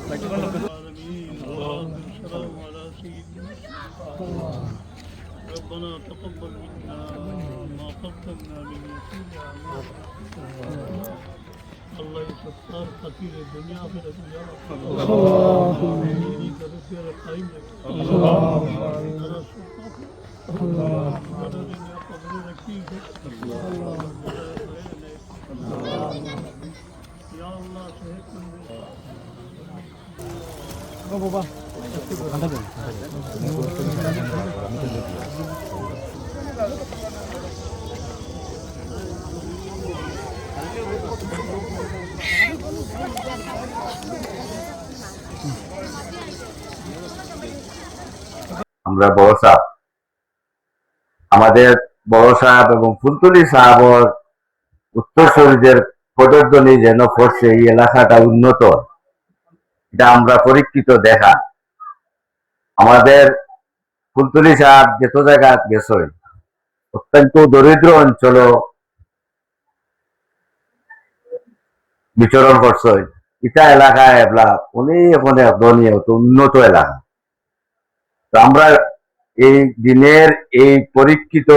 والسلام على سيدنا ربنا تقبل منا ما قدمنا من يسير أعمالنا الله يستر فقير الدنيا في الدنيا اللهم تغفر القائم اللهم على السلطان اللهم على الدنيا قبل ركيك يا الله سهل আমরা বড় সাহেব আমাদের বড় সাহেব এবং ফুলতলি সাহেবর উত্তরসূরিদের পদধ্বনি যেন পড়ছে এই এলাকাটা উন্নত, এটা আমরা পরীক্ষিত দেখা। আমাদের ফুলতলি সাহেব যত জায়গা গেছে অত্যন্ত দরিদ্র অঞ্চল বিচরণ করছে, এটা এলাকায় অনেক অনেক ধনী উন্নত এলাকা। আমরা এই দিনের এই পরীক্ষিত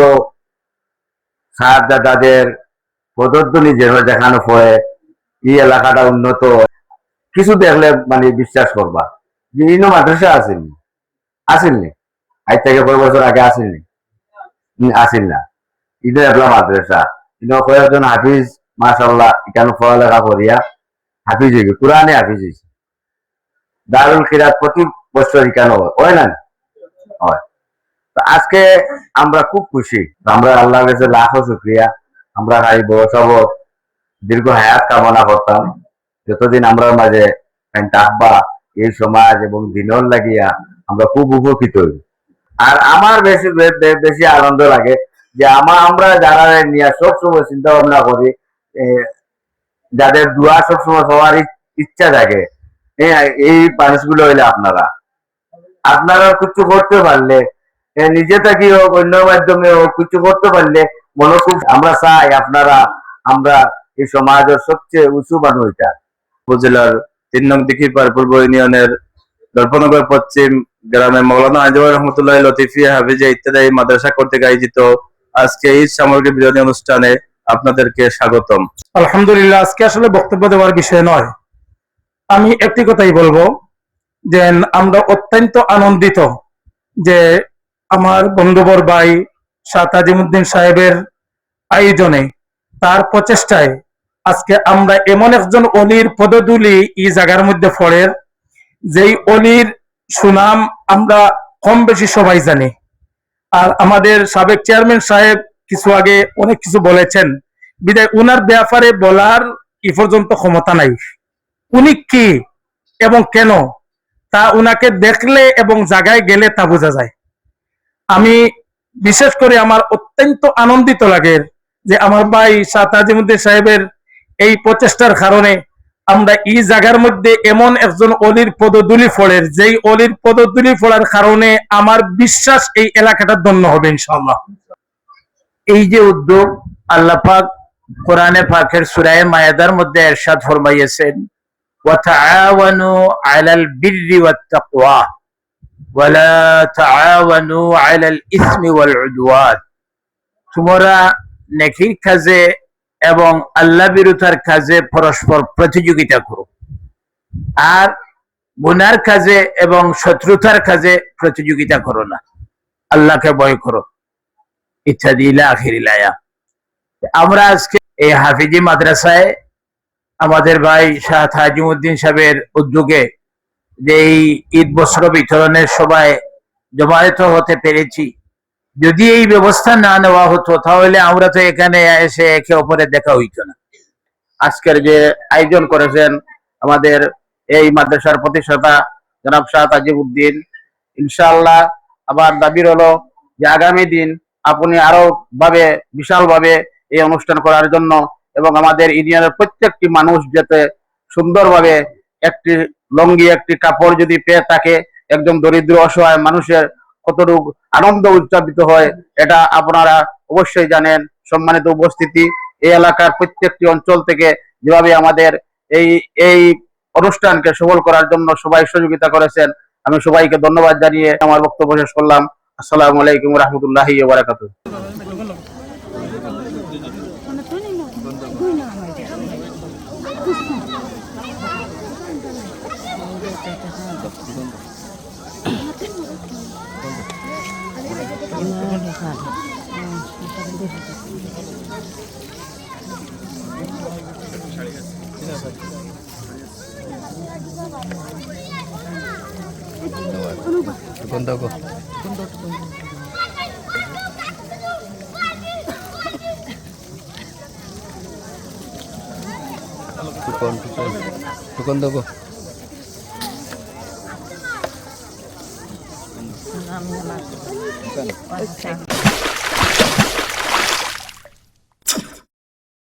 সাহেবজাদাদের পদধ্বনি যেন দেখানো পড়ে এই এলাকাটা উন্নত, কিছু দেখলে মানে বিশ্বাস করবা যে ইনো মাদ্রাসা আসেননি আজ থেকে 5 বছর আগে আসেননি না। ইনো এবলা মাদ্রাসা, ইনো কয়েকজন হাফিজ মাশাআল্লাহ এখানে পড়ালেখা করিয়া হাফিজ হইবে, কোরআনে হাফিজ হয়েছে। দারুল কিরাত প্রতি বছর এখানে হয় না হয়। আজকে আমরা খুব খুশি, আমরা আল্লাহর কাছে লাখো শুকরিয়া। আমরা বড় সব দীর্ঘ হায়াত কামনা করতাম, যতদিন আমরা মাঝে আব্বা এই সমাজ এবং দিনর লাগিয়া আমরা খুব উপকৃত হই। আর আমার বেশি বেশি আনন্দ লাগে যে আমরা যারা নিয়ে সবসময় চিন্তা ভাবনা করি, যাদের দোয়া সবসময় সবার ইচ্ছা থাকে, এই মানুষগুলো হইলে আপনারা কিছু করতে পারলে, নিজে থাকি হোক অন্য মাধ্যমে হোক, কিছু করতে পারলে মনে খুব আমরা চাই আমরা এই সমাজের সবচেয়ে উঁচু মানুষ। এটা উপজেলার 3 নং দিঘিপাড় পূর্ব ইউনিয়নের দর্পনগর পশ্চিম গ্রামে মৌলানা আজমর রহমতুল্লাহ লতিফিয়া হাফিজা ইত্যাদি মাদ্রাসা কর্তৃক আয়োজিত আজকে ঈদ সামগ্রী বিতরণী অনুষ্ঠানে আপনাদেরকে স্বাগতম। আলহামদুলিল্লাহ, আজকে আসলে বক্তব্য দেওয়ার বিষয় নয়, আমি একটি কথাই বলবো যে আমরা অত্যন্ত আনন্দিত যে আমার বন্ধুবর ভাই শাহ তাজিমউদ্দিন সাহেবের আয়োজনে, তার প্রচেষ্টায় আজকে আমরা এমন একজন অলির পদধূলি এই জায়গার মধ্যে পড়ে, যেই অলির সুনাম আমরা কম বেশি সবাই জানি। আর আমাদের সাবেক চেয়ারম্যান সাহেব কিছু আগে অনেক কিছু বলেছেন, বিদায় উনার ব্যাপারে বলার এ পর্যন্ত ক্ষমতা নাই। উনি কি এবং কেন তা উনাকে দেখলে এবং জায়গায় গেলে তা বোঝা যায়। আমি বিশেষ করে আমার অত্যন্ত আনন্দিত লাগে যে আমার ভাই শাহ তাজিমউদ্দিন সাহেবের এই প্রচেষ্টার কারণে আমরা এই জায়গার মধ্যে এমন একজন অলির পদধূলি পড়ে, যেই অলির পদধূলি পড়ার কারণে আমার বিশ্বাস এই এলাকাটা ধন্য হবে ইনশাআল্লাহ। এই যে উদ্যোগ, আল্লাহ পাক কোরআনে পাকের সূরা মায়েদার মধ্যে ইরশাদ ফরমাইয়েছেন, ওয়া তাআওয়ানু আলাল বিররি ওয়াত তাকওয়া ওয়া লা তাআওয়ানু আলাল ইসমি ওয়াল উদওয়ান। তোমরা নেকির কাজে এবং আল্লাহ বিরুদ্ধার কাজে পরস্পর প্রতিযোগিতা করো, আর গুনার কাজে এবং শত্রুতার কাজে প্রতিযোগিতা করো না, আল্লাহকে ভয় করো, ইত্যাদি ইলা আখিরিল আয়াত। আমরা আজকে এই হাফিজি মাদ্রাসায় আমাদের ভাই শাহ তাজিমউদ্দিন সাহেবের উদ্যোগে যে এই ঈদ বস্ত্র বিতরণের সভায় জমায়েত হতে পেরেছি। যদি এই ব্যবস্থা না নেওয়া হতো তাহলে আমরা তো এখানে এসে একে অপরের দেখা হইতো না। আজকের যে আয়োজন করেছেন আমাদের এই মাদ্রাসার প্রতিষ্ঠাতা জনাব শাহ তাজিমউদ্দিন, ইনশাআল্লাহ আমার দাবি হলো যে আগামী দিন আপনি আরো বিশাল ভাবে এই অনুষ্ঠান করার জন্য, এবং আমাদের ইউনিয়নের প্রত্যেকটি মানুষ যাতে সুন্দরভাবে একটি লঙ্গি একটি কাপড় যদি পেয়ে থাকে, একদম দরিদ্র অসহায় মানুষের কতটুকু আনন্দ উদযাপিত হয় এটা আপনারা অবশ্যই জানেন। সম্মানিত উপস্থিতি, এই এলাকার প্রত্যেকটি অঞ্চল থেকে যেভাবে আমাদের এই অনুষ্ঠানকে সফল করার জন্য সবাই সহযোগিতা করেছেন। আমি সবাইকে ধন্যবাদ জানিয়ে আমার বক্তব্য শেষ করলাম। আসসালামু আলাইকুম ওয়া রাহমাতুল্লাহি ওয়া বারাকাতুহু। tukon daw ko. Namin naman.